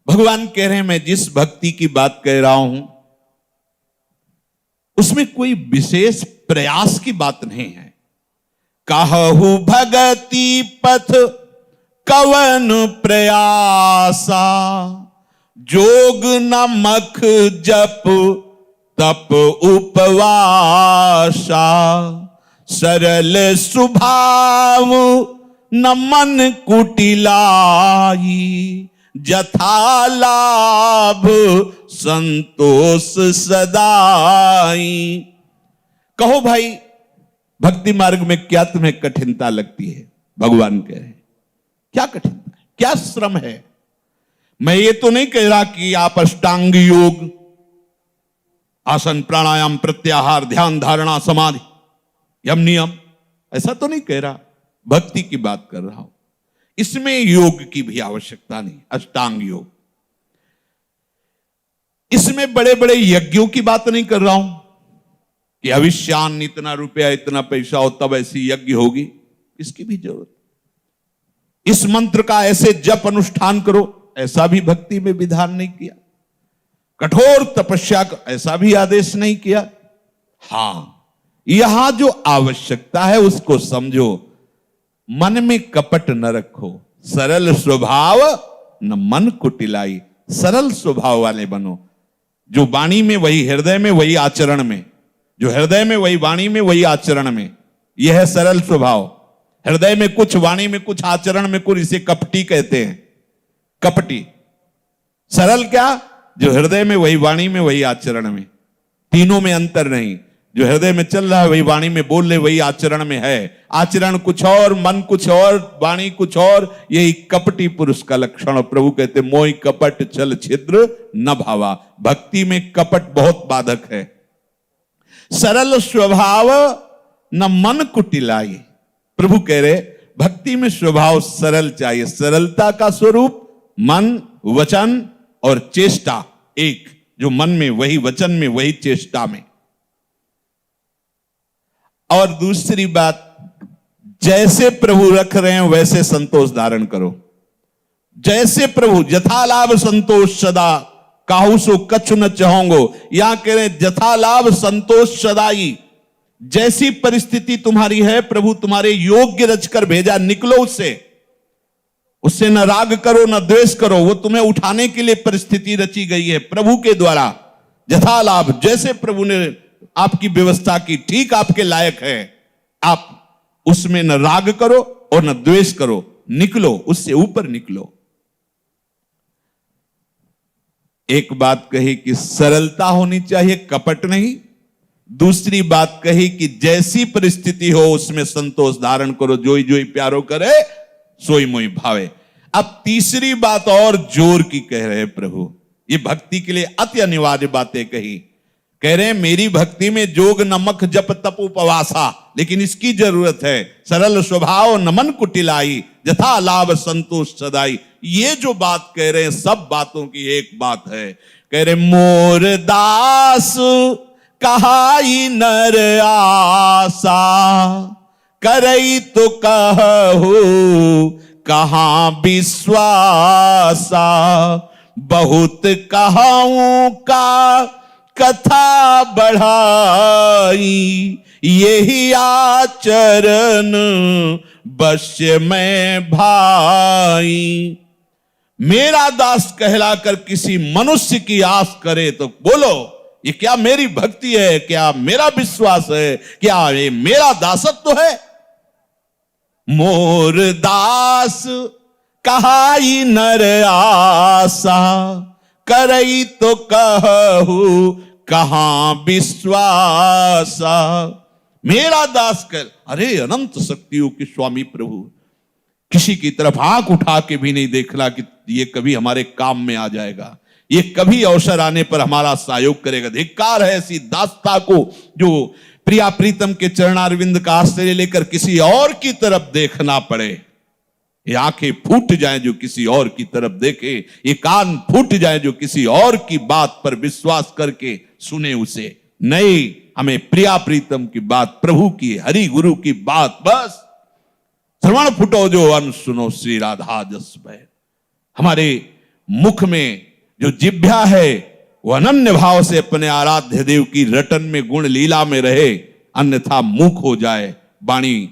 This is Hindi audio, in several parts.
भगवान कह रहे हैं मैं जिस भक्ति की बात कह रहा हूं उसमें कोई विशेष प्रयास की बात नहीं है। कहु भगति पथ कवन प्रयासा, जोग न मख जप तप उपवासा, सरल स्वभाव न मन कुटिलाई, जथा लाभ संतोष सदाई। कहो भाई भक्ति मार्ग में क्या तुम्हें कठिनता लगती है? भगवान कह रहे हैं क्या कठिनता है, क्या श्रम है? मैं ये तो नहीं कह रहा कि आप अष्टांग योग, आसन प्राणायाम प्रत्याहार ध्यान धारणा समाधि यम नियम, ऐसा तो नहीं कह रहा। भक्ति की बात कर रहा हूं। इसमें योग की भी आवश्यकता नहीं, अष्टांग योग। इसमें बड़े बड़े यज्ञों की बात नहीं कर रहा हूं कि अविष्यान इतना रुपया इतना पैसा हो तब ऐसी यज्ञ होगी, इसकी भी जरूरत। इस मंत्र का ऐसे जप अनुष्ठान करो, ऐसा भी भक्ति में विधान नहीं किया। कठोर तपस्या का ऐसा भी आदेश नहीं किया। हां, यहां जो आवश्यकता है उसको समझो। मन में कपट न रखो, सरल स्वभाव न मन कुटिलाई। सरल स्वभाव वाले बनो, जो वाणी में वही हृदय में वही आचरण में, जो हृदय में वही वाणी में वही आचरण में, यह है सरल स्वभाव। हृदय में कुछ, वाणी में कुछ, आचरण में कुछ, इसे कपटी कहते हैं। कपटी। सरल क्या? जो हृदय में वही वाणी में वही आचरण में, तीनों में अंतर नहीं। जो हृदय में चल रहा है वही वाणी में बोल रहे वही आचरण में है। आचरण कुछ और, मन कुछ और, वाणी कुछ और, यही कपटी पुरुष का लक्षण। और प्रभु कहते मोहि कपट छल छिद्र न भावा। भक्ति में कपट बहुत बाधक है। सरल स्वभाव न मन कुटिलाई। प्रभु कह रहे भक्ति में स्वभाव सरल चाहिए। सरलता का स्वरूप मन, वचन और चेष्टा एक, जो मन में वही वचन में वही चेष्टा में। और दूसरी बात, जैसे प्रभु रख रहे हैं वैसे संतोष धारण करो। जैसे प्रभु, जथा लाभ संतोष सदा, काहू सो कछु न चाहोगो। यहां कह रहे हैं जथा लाभ संतोष सदाई। जैसी परिस्थिति तुम्हारी है प्रभु तुम्हारे योग्य रचकर भेजा, निकलो उससे। उससे न राग करो न द्वेष करो, वो तुम्हें उठाने के लिए परिस्थिति रची गई है प्रभु के द्वारा। जथा लाभ, जैसे प्रभु ने आपकी व्यवस्था की, ठीक आपके लायक है, आप उसमें न राग करो और न द्वेष करो, निकलो, उससे ऊपर निकलो। एक बात कही कि सरलता होनी चाहिए, कपट नहीं। दूसरी बात कही कि जैसी परिस्थिति हो उसमें संतोष धारण करो। जोई जोई प्यारो करे सोई मोई भावे। अब तीसरी बात और जोर की कह रहे हैं प्रभु, ये भक्ति के लिए अति अनिवार्य बातें कही। कह रहे हैं मेरी भक्ति में जोग नमक जप तप उपवासा, लेकिन इसकी जरूरत है। सरल स्वभाव न मन कुटिलाई, जथा लाभ संतोष सदाई। ये जो बात कह रहे हैं सब बातों की एक बात है। कह रहे मोर दास कहाई नर आसा, करई तो कहू कहां विश्वासा, बहुत कहाऊं का कथा बढ़ाई, यही आचरण बश्य में भाई। मेरा दास कहलाकर किसी मनुष्य की आस करे तो बोलो ये क्या मेरी भक्ति है, क्या मेरा विश्वास है, क्या ये मेरा दासत्व है? मोर दास कहाई नर आसा, करई तो कहू कहां विश्वासा। मेरा दास कर, अरे अनंत शक्तियों के स्वामी प्रभु, किसी की तरफ आंख उठा के भी नहीं देखना कि ये कभी हमारे काम में आ जाएगा, ये कभी अवसर आने पर हमारा सहयोग करेगा। धिक्कार है ऐसी दासता को जो प्रिया प्रीतम के चरणारविंद का आश्रय लेकर किसी और की तरफ देखना पड़े। ये आंखें फूट जाएं जो किसी और की तरफ देखे, ये कान फूट जाएं जो किसी और की बात पर विश्वास करके सुने उसे। नहीं, हमें प्रिया प्रीतम की बात, प्रभु की, हरि गुरु की बात, बस श्रवण फुटो जो अन सुनो श्री राधा जस भय। हमारे मुख में जो जिह्वा है वो अनन्य भाव से अपने आराध्य देव की रटन में गुण लीला में रहे, अन्यथा मूक हो जाए, वाणी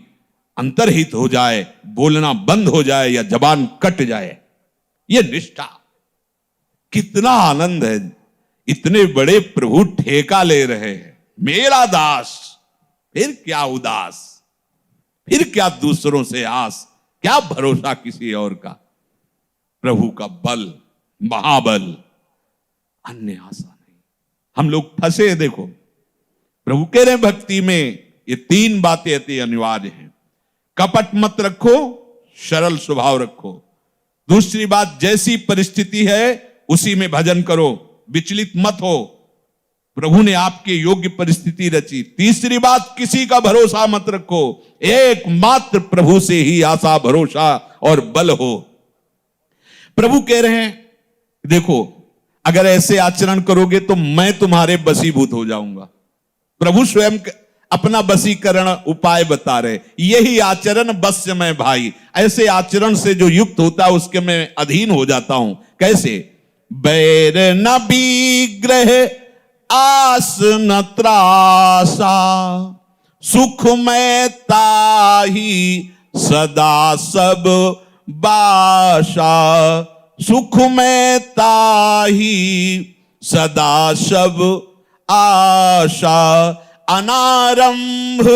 अंतर्हित हो जाए, बोलना बंद हो जाए या जबान कट जाए। ये निष्ठा, कितना आनंद है। इतने बड़े प्रभु ठेका ले रहे हैं, मेरा दास, फिर क्या उदास, फिर क्या दूसरों से आस, क्या भरोसा किसी और का। प्रभु का बल महाबल, अन्य आशा नहीं। हम लोग फंसे। देखो प्रभु कह रहे भक्ति में ये 3 बातें अति अनिवार्य हैं। कपट मत रखो, सरल स्वभाव रखो। दूसरी बात, जैसी परिस्थिति है उसी में भजन करो, विचलित मत हो। प्रभु ने आपके योग्य परिस्थिति रची। तीसरी बात, किसी का भरोसा मत रखो, एकमात्र प्रभु से ही आशा भरोसा और बल हो। प्रभु कह रहे हैं देखो, अगर ऐसे आचरण करोगे तो मैं तुम्हारे बसीभूत हो जाऊंगा। प्रभु स्वयं अपना वशीकरण उपाय बता रहे, यही आचरण बस्य में भाई। ऐसे आचरण से जो युक्त होता है उसके मैं अधीन हो जाता हूं। कैसे? बैर न विग्रह आस न त्रासा, सुख में ताही सदा सब बाशा। सुख में ताही सदा सब आशा, अनारंभ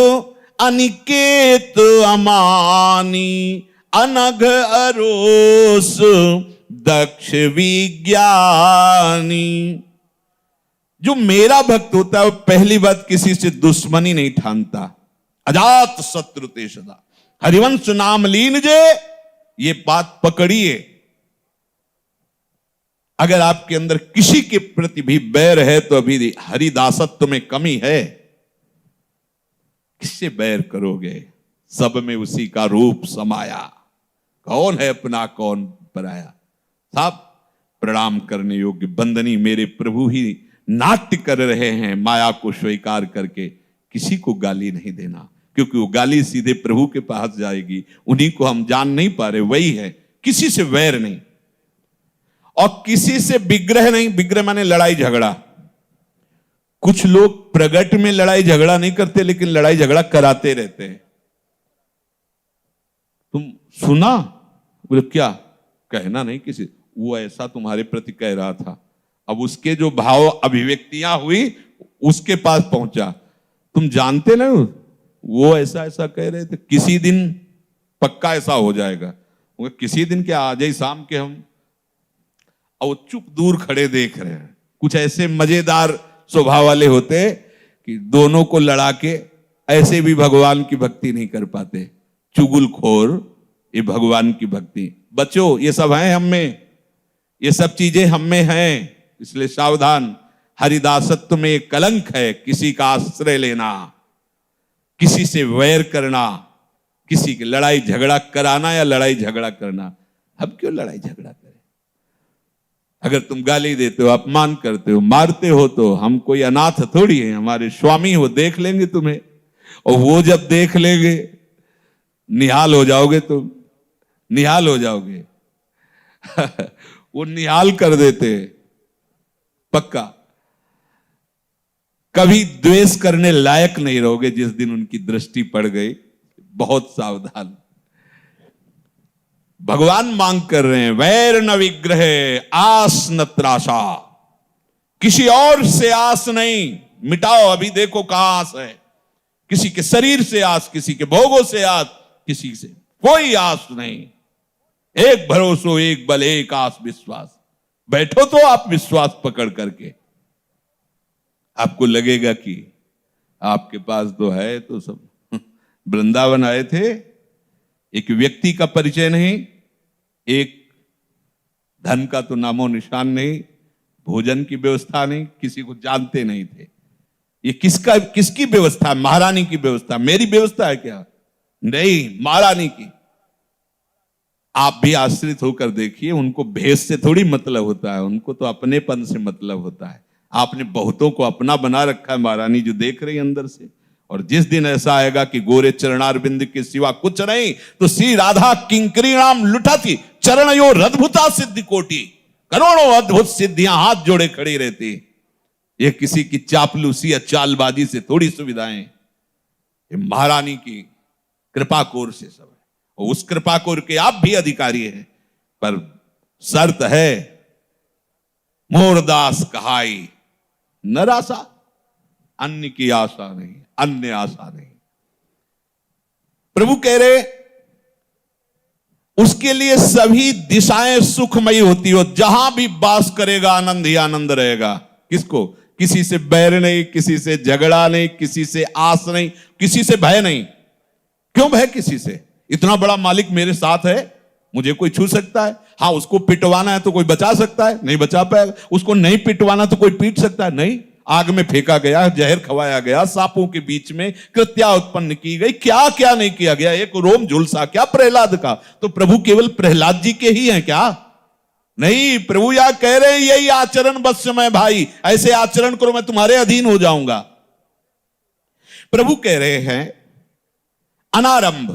अनिकेत अमानी, अनघ अरोस दक्ष विज्ञानी। जो मेरा भक्त होता है वो पहली बात किसी से दुश्मनी नहीं ठानता। अजात शत्रु ते सदा, हरिवंश नाम लीनजे, ये बात पकड़िए। अगर आपके अंदर किसी के प्रति भी बैर है तो अभी हरिदासत्व में कमी है। किससे बैर करोगे? सब में उसी का रूप समाया, कौन है अपना कौन पराया। साहब प्रणाम करने योग्य बंदनी मेरे प्रभु ही नाट्य कर रहे हैं माया को स्वीकार करके। किसी को गाली नहीं देना, क्योंकि वो गाली सीधे प्रभु के पास जाएगी। उन्हीं को हम जान नहीं पा रहे, वही है। किसी से वैर नहीं और किसी से विग्रह नहीं। विग्रह माने लड़ाई झगड़ा। कुछ लोग प्रगट में लड़ाई झगड़ा नहीं करते लेकिन लड़ाई झगड़ा कराते रहते हैं। तुम सुना? बोले क्या? कहना नहीं किसी, वो ऐसा तुम्हारे प्रति कह रहा था। अब उसके जो भाव अभिव्यक्तियां हुई उसके पास पहुंचा। तुम जानते ना वो ऐसा ऐसा कह रहे थे, किसी दिन पक्का ऐसा हो जाएगा। किसी दिन क्या, आज ही शाम के हम, और चुप दूर खड़े देख रहे हैं। कुछ ऐसे मजेदार स्वभाव वाले होते कि दोनों को लड़ा के ऐसे भी भगवान की भक्ति नहीं कर पाते। चुगलखोर, ये भगवान की भक्ति। बच्चों ये सब है हम में, ये सब चीजें हम में हैं, इसलिए सावधान। हरिदासत्व में एक कलंक है, किसी का आश्रय लेना, किसी से वैर करना, किसी की लड़ाई झगड़ा कराना या लड़ाई झगड़ा करना। हम क्यों लड़ाई झगड़ा करें? अगर तुम गाली देते हो, अपमान करते हो, मारते हो तो हम कोई अनाथ थोड़ी है। हमारे स्वामी वो देख लेंगे तुम्हें, और वो जब देख लेंगे निहाल हो जाओगे तुम, निहाल हो जाओगे। वो निहाल कर देते पक्का। कभी द्वेष करने लायक नहीं रहोगे जिस दिन उनकी दृष्टि पड़ गई। बहुत सावधान। भगवान मांग कर रहे हैं, वैर न विग्रह आस न त्रासा। किसी और से आस नहीं, मिटाओ। अभी देखो कहां आस है। किसी के शरीर से आस, किसी के भोगों से आस, किसी से कोई आस नहीं। एक भरोसो, एक बल, एक आस विश्वास। बैठो तो आप विश्वास पकड़ करके। आपको लगेगा कि आपके पास तो है तो सब। वृंदावन आए थे, एक व्यक्ति का परिचय नहीं, एक धन का तो नामो निशान नहीं, भोजन की व्यवस्था नहीं, किसी को जानते नहीं थे। ये किसकी व्यवस्था? महारानी की व्यवस्था। मेरी व्यवस्था है क्या? नहीं, महारानी की। आप भी आश्रित होकर देखिए, उनको भेष से थोड़ी मतलब होता है, उनको तो अपनेपन से मतलब होता है। आपने बहुतों को अपना बना रखा है, महारानी जो देख रही है अंदर से। और जिस दिन ऐसा आएगा कि गोरे चरणारविंद के सिवा कुछ नहीं, तो श्री राधा किंकरी नाम लुटा थी, चरण यो रद्भुता सिद्धि कोटि। करोड़ों अद्भुत सिद्धियां हाथ जोड़े खड़ी रहती। ये किसी की चापलूसी या चालबाजी से थोड़ी सुविधाएं, ये महारानी की कृपा कोर से सब है, और उस कृपा कोर के आप भी अधिकारी हैं। पर शर्त है, मोरदास कहाई नरासा, अन्य की आशा नहीं, अन्य आशा नहीं। प्रभु कह रहे उसके लिए सभी दिशाएं सुखमयी होती हो, जहां भी वास करेगा आनंद ही आनंद रहेगा। किसको? किसी से बैर नहीं, किसी से झगड़ा नहीं, किसी से आस नहीं, किसी से भय नहीं। क्यों भय किसी से? इतना बड़ा मालिक मेरे साथ है, मुझे कोई छू सकता है? हाँ, उसको पिटवाना है तो कोई बचा सकता है? नहीं बचा पाएगा। उसको नहीं पिटवाना तो कोई पीट सकता है? नहीं। आग में फेंका गया, जहर खवाया गया, सांपों के बीच में कृत्या उत्पन्न की गई, क्या क्या नहीं किया गया। एक रोम झुलसा क्या प्रहलाद का? तो प्रभु केवल प्रहलाद जी के ही हैं क्या? नहीं, प्रभु यह कह रहे हैं यही आचरण बस में भाई, ऐसे आचरण करो मैं तुम्हारे अधीन हो जाऊंगा। प्रभु कह रहे हैं अनारंभ,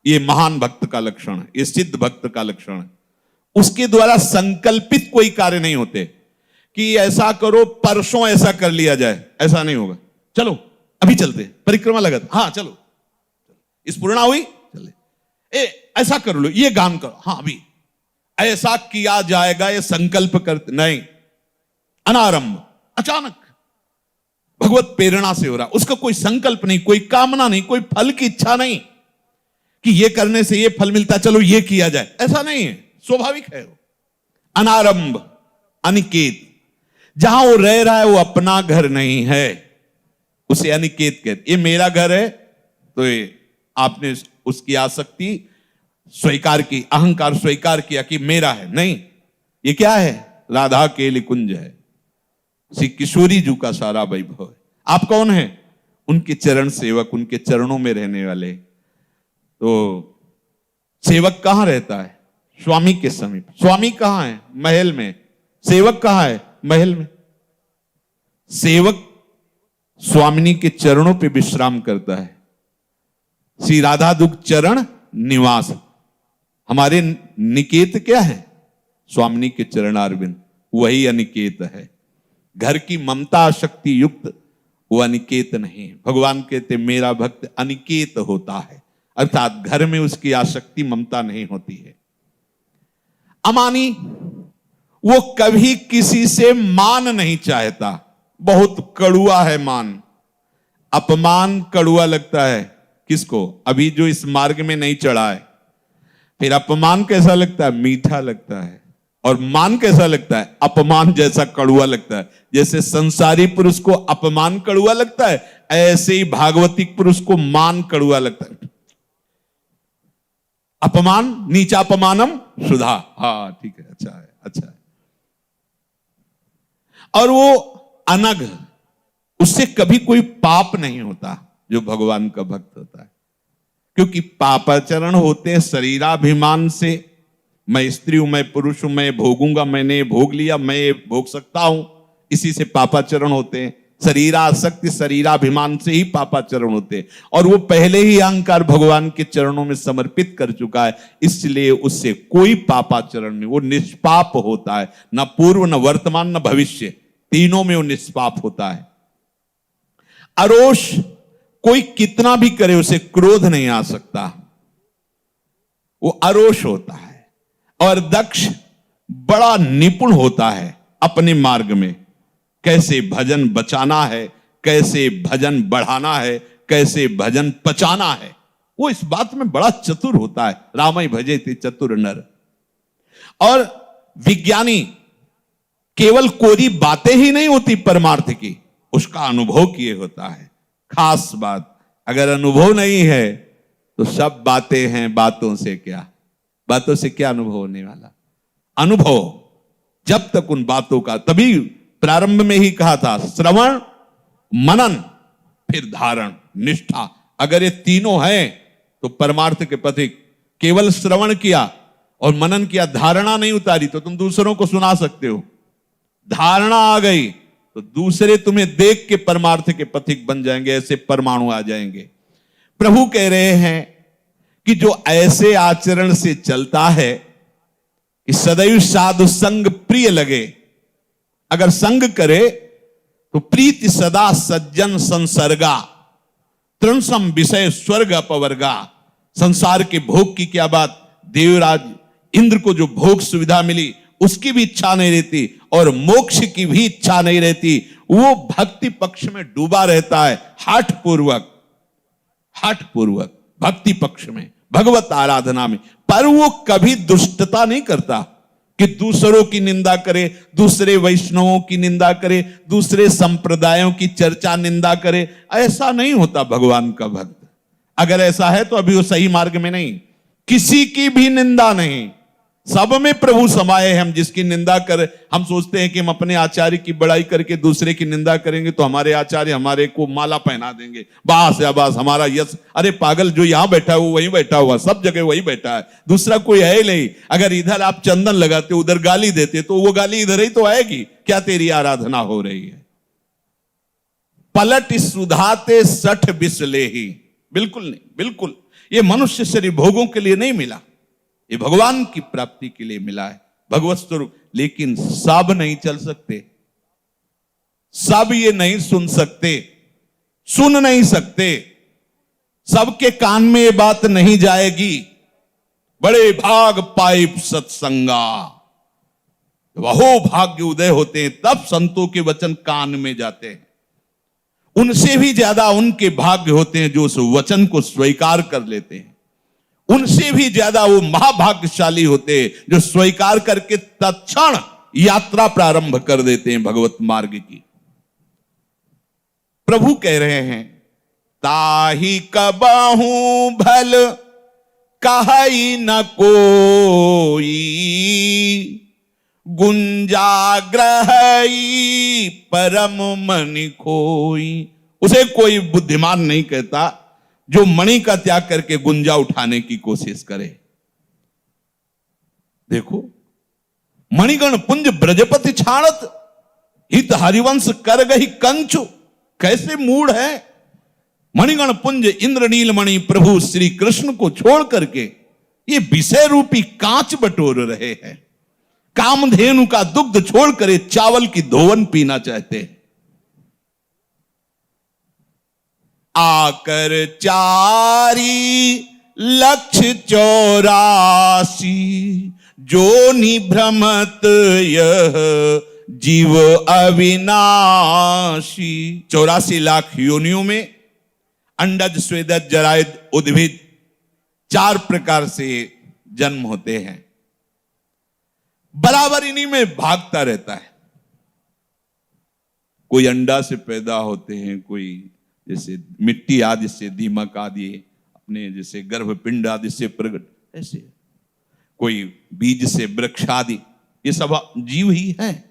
ये महान भक्त का लक्षण है, ये सिद्ध भक्त का लक्षण है। उसके द्वारा संकल्पित कोई कार्य नहीं होते कि ऐसा करो परसों ऐसा कर लिया जाए, ऐसा नहीं होगा। चलो अभी चलते, परिक्रमा लगा, हाँ चलो, इस पूर्णा हुई, चले, ऐसा कर लो, ये गान करो, हाँ अभी ऐसा किया जाएगा, ये संकल्प करते नहीं। अनारंभ, अचानक भगवत प्रेरणा से हो रहा, उसका कोई संकल्प नहीं, कोई कामना नहीं, कोई फल की इच्छा नहीं कि ये करने से ये फल मिलता, चलो ये किया जाए, ऐसा नहीं है, स्वाभाविक है। अनारंभ, अनिकेत, जहां वो रह रहा है वो अपना घर नहीं है, उसे अनिकेत कहते। ये मेरा घर है तो ये आपने उसकी आसक्ति स्वीकार की, अहंकार स्वीकार किया कि मेरा है, नहीं, ये क्या है? राधा केली कुंज है, श्री किशोरी जी का सारा वैभव है। आप कौन है? उनके चरण सेवक, उनके चरणों में रहने वाले। तो सेवक कहां रहता है? स्वामी के समीप। स्वामी कहां है? महल में। सेवक कहां है? महल में। सेवक स्वामिनी के चरणों पे विश्राम करता है। श्री राधा दुख चरण निवास, हमारे निकेत क्या है? स्वामिनी के चरणारविंद, वही अनिकेत है। घर की ममता शक्ति युक्त वो अनिकेत नहीं। भगवान कहते मेरा भक्त अनिकेत होता है, अर्थात घर में उसकी आसक्ति ममता नहीं होती है। अमानी, वो कभी किसी से मान नहीं चाहता, बहुत कड़ुआ है मान। अपमान कड़ुआ लगता है किसको? अभी जो इस मार्ग में नहीं चढ़ा है। फिर अपमान कैसा लगता है? मीठा लगता है। और मान कैसा लगता है? अपमान जैसा कड़ुआ लगता है। जैसे संसारी पुरुष को अपमान कड़ुआ लगता है, ऐसे ही भागवतिक पुरुष को मान कड़ुआ लगता है। अपमान नीचापमानम सुधा, हाँ ठीक है, अच्छा है, अच्छा है। और वो अनघ, उससे कभी कोई पाप नहीं होता जो भगवान का भक्त होता है। क्योंकि पापाचरण होते हैं शरीराभिमान से, मैं स्त्री हूं, मैं पुरुष हूं, मैं भोगूंगा, मैंने भोग लिया, मैं भोग सकता हूं, इसी से पापाचरण होते हैं। शरीरासक्ति, शरीराभिमान से ही पापाचरण होते हैं। और वो पहले ही अहंकार भगवान के चरणों में समर्पित कर चुका है, इसलिए उससे कोई पापाचरण नहीं, वो निष्पाप होता है। न पूर्व, न वर्तमान, न भविष्य, तीनों में वो निष्पाप होता है। अरोष, कोई कितना भी करे उसे क्रोध नहीं आ सकता, वो अरोष होता है। और दक्ष बड़ा निपुण होता है अपने मार्ग में, कैसे भजन बचाना है, कैसे भजन बढ़ाना है, कैसे भजन पचाना है, वो इस बात में बड़ा चतुर होता है। रामई भजे थे चतुर नर। और विज्ञानी केवल कोरी बातें ही नहीं होती परमार्थ की, उसका अनुभव किए होता है। खास बात, अगर अनुभव नहीं है तो सब बातें हैं, बातों से क्या, बातों से क्या अनुभव होने वाला? अनुभव जब तक उन बातों का, तभी प्रारंभ में ही कहा था, श्रवण, मनन, फिर धारण, निष्ठा। अगर ये तीनों हैं तो परमार्थ के पथिक। केवल श्रवण किया और मनन किया, धारणा नहीं उतारी तो तुम दूसरों को सुना सकते हो। धारणा आ गई तो दूसरे तुम्हें देख के परमार्थ के पथिक बन जाएंगे, ऐसे परमाणु आ जाएंगे। प्रभु कह रहे हैं कि जो ऐसे आचरण से चलता है, कि सदैव साधु संग प्रिय लगे। अगर संग करे तो प्रीति सदा सज्जन संसर्गा, त्रिसम विषय स्वर्ग अपवर्गा। संसार के भोग की क्या बात, देवराज इंद्र को जो भोग सुविधा मिली उसकी भी इच्छा नहीं रहती और मोक्ष की भी इच्छा नहीं रहती। वो भक्ति पक्ष में डूबा रहता है, हठ पूर्वक भक्ति पक्ष में, भगवत आराधना में। पर वो कभी दुष्टता नहीं करता कि दूसरों की निंदा करे, दूसरे वैष्णवों की निंदा करे, दूसरे संप्रदायों की चर्चा निंदा करे। ऐसा नहीं होता भगवान का भक्त। अगर ऐसा है तो अभी वो सही मार्ग में नहीं। किसी की भी निंदा नहीं, सब में प्रभु समाये हैं। हम जिसकी निंदा कर, हम सोचते हैं कि हम अपने आचार्य की बड़ाई करके दूसरे की निंदा करेंगे तो हमारे आचार्य हमारे को माला पहना देंगे, बास या बास हमारा यश। अरे पागल, जो यहां बैठा है वो वहीं बैठा हुआ, सब जगह वही बैठा है, दूसरा कोई है ही नहीं। अगर इधर आप चंदन लगाते उधर गाली देते तो वो गाली इधर ही तो आएगी। क्या तेरी आराधना हो रही है? पलट सुधाते 60 बिसले ही, बिल्कुल नहीं, बिल्कुल। ये मनुष्य शरीर भोगों के लिए नहीं मिला, ये भगवान की प्राप्ति के लिए मिला है, भगवत स्वरूप। लेकिन सब नहीं चल सकते, सब ये नहीं सुन सकते, सुन नहीं सकते, सबके कान में ये बात नहीं जाएगी। बड़े भाग पाइप सत्संगा, वहो भाग्य उदय होते हैं तब संतों के वचन कान में जाते हैं। उनसे भी ज्यादा उनके भाग्य होते हैं जो उस वचन को स्वीकार कर लेते हैं। उनसे भी ज्यादा वो महाभाग्यशाली होते हैं जो स्वीकार करके तत्क्षण यात्रा प्रारंभ कर देते हैं भगवत मार्ग की। प्रभु कह रहे हैं, ताही कबहू भल कहई न कोई, गुंजाग्रहई परम मणि खोई। उसे कोई बुद्धिमान नहीं कहता जो मणि का त्याग करके गुंजा उठाने की कोशिश करे। देखो, मणिगण पुंज ब्रजपति छाड़त, हित हरिवंश कर गही कंचु। कैसे मूड है? मणिगण पुंज इंद्रनील मणि प्रभु श्री कृष्ण को छोड़ करके ये विषय रूपी कांच बटोर रहे हैं। कामधेनु का दुग्ध छोड़कर चावल की धोवन पीना चाहते हैं। आकर 4,84,00,000 जो निभ्रमत यह जीव अविनाशी। 84 लाख योनियों में अंडज, स्वेदज, जरायुज, उद्भिद 4 प्रकार से जन्म होते हैं। बराबर इन्हीं में भागता रहता है। कोई अंडा से पैदा होते हैं, कोई जैसे मिट्टी आदि से, दीमक आदि अपने जैसे गर्भपिंड आदि से प्रकट, ऐसे कोई बीज से वृक्ष आदि, ये सब जीव ही है।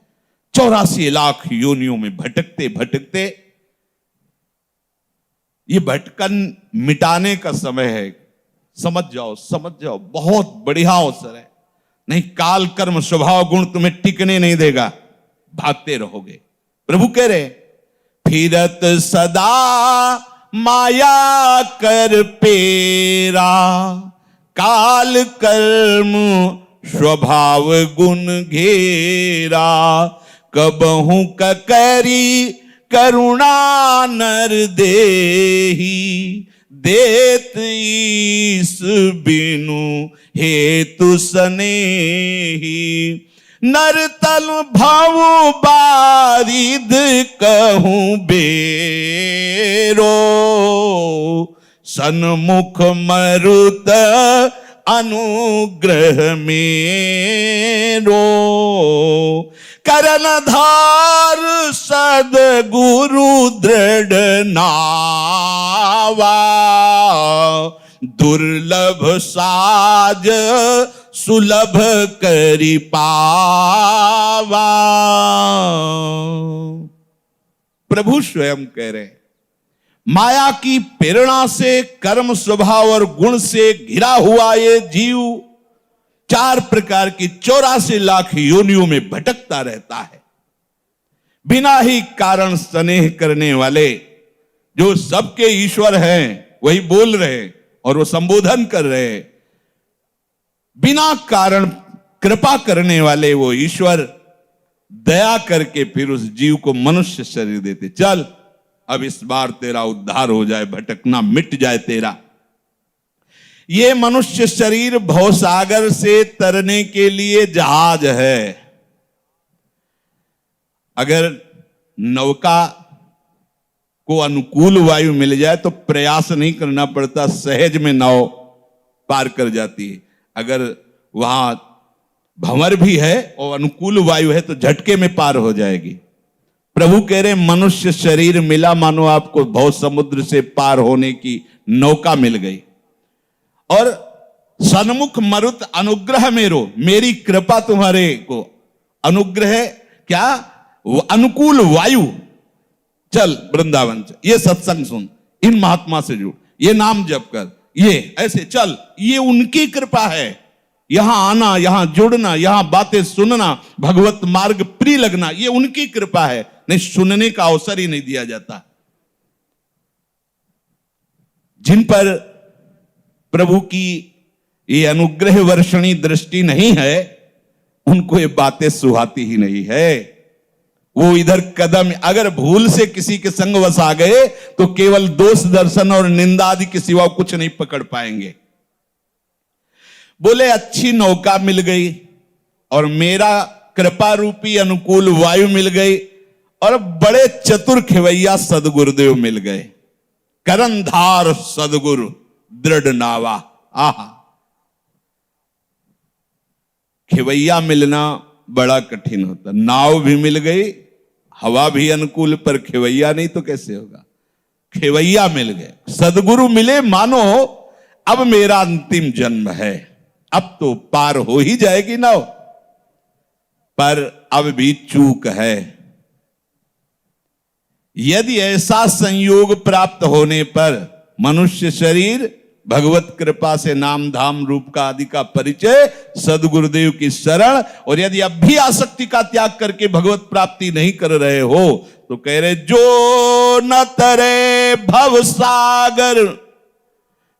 84 लाख योनियों में भटकते भटकते, ये भटकन मिटाने का समय है। समझ जाओ, समझ जाओ, बहुत बढ़िया अवसर है। नहीं, काल कर्म स्वभाव गुण तुम्हें टिकने नहीं देगा, भागते रहोगे। प्रभु कह रहे, फिरत सदा माया कर पेरा, काल कर्म स्वभाव गुण घेरा, कबहू ककरी करुणा नर देही, देत ईस बिनु हेतु सनेही, नरतल भव बारिद कहूं बेरो, सन्मुख मरुत अनुग्रह मेरो, करनधार सद्गुरु दृढ़ नावा, दुर्लभ साज सुलभ करि पावा। प्रभु स्वयं कह रहे, माया की प्रेरणा से, कर्म स्वभाव और गुण से घिरा हुआ ये जीव 4 प्रकार की 84 लाख योनियों में भटकता रहता है। बिना ही कारण स्नेह करने वाले, जो सबके ईश्वर हैं वही बोल रहे और वो संबोधन कर रहे, बिना कारण कृपा करने वाले वो ईश्वर दया करके फिर उस जीव को मनुष्य शरीर देते। चल अब इस बार तेरा उद्धार हो जाए, भटकना मिट जाए तेरा। ये मनुष्य शरीर भवसागर से तरने के लिए जहाज है। अगर नौका को अनुकूल वायु मिल जाए तो प्रयास नहीं करना पड़ता, सहज में नाव पार कर जाती है। अगर वहां भंवर भी है और अनुकूल वायु है तो झटके में पार हो जाएगी। प्रभु कह रहे मनुष्य शरीर मिला, मानो आपको भव समुद्र से पार होने की नौका मिल गई। और सन्मुख मरुत अनुग्रह मेरो, मेरी कृपा तुम्हारे को अनुग्रह क्या, वो अनुकूल वायु। चल वृंदावन चल, ये सत्संग सुन, इन महात्मा से जुड़, ये नाम जप कर, ये ऐसे चल, ये उनकी कृपा है। यहां आना, यहां जुड़ना, यहां बातें सुनना, भगवत मार्ग प्रिय लगना, ये उनकी कृपा है। नहीं सुनने का अवसर ही नहीं दिया जाता। जिन पर प्रभु की ये अनुग्रह वर्षणी दृष्टि नहीं है, उनको ये बातें सुहाती ही नहीं है। वो इधर कदम, अगर भूल से किसी के संग वश आ गए तो केवल दोष दर्शन और निंदा आदि के सिवा कुछ नहीं पकड़ पाएंगे। बोले अच्छी नौका मिल गई और मेरा कृपा रूपी अनुकूल वायु मिल गई और बड़े चतुर खेवैया सदगुरुदेव मिल गए। करनधार सदगुरु दृढ़ नावा। आहा, खेवैया मिलना बड़ा कठिन होता। नाव भी मिल गई, हवा भी अनुकूल, पर खेवैया नहीं तो कैसे होगा। खेवैया मिल गए, सदगुरु मिले, मानो अब मेरा अंतिम जन्म है, अब तो पार हो ही जाएगी नाव। पर अब भी चूक है। यदि ऐसा संयोग प्राप्त होने पर मनुष्य शरीर भगवत कृपा से नाम धाम रूप का आदि का परिचय, सदगुरुदेव की शरण, और यदि अब भी आसक्ति का त्याग करके भगवत प्राप्ति नहीं कर रहे हो तो कह रहे जो न तरे भव सागर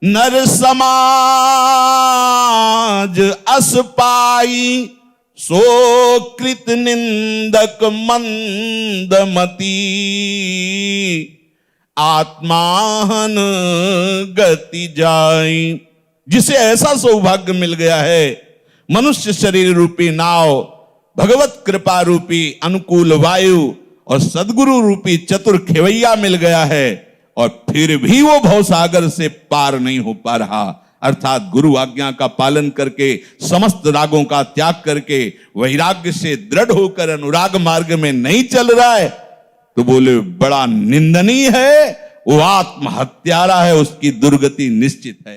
नर समाज अस पाई, सो कृत निंदक मंदमती, आत्माहन गति जाई। जिसे ऐसा सौभाग्य मिल गया है, मनुष्य शरीर रूपी नाव, भगवत कृपा रूपी अनुकूल वायु और सदगुरु रूपी चतुर खेवैया मिल गया है, और फिर भी वो भवसागर से पार नहीं हो पा रहा। अर्थात गुरु आज्ञा का पालन करके, समस्त रागों का त्याग करके, वैराग्य से दृढ़ होकर अनुराग मार्ग में नहीं चल रहा है, तो बोले बड़ा निंदनीय है, वो आत्महत्यारा है, उसकी दुर्गति निश्चित है।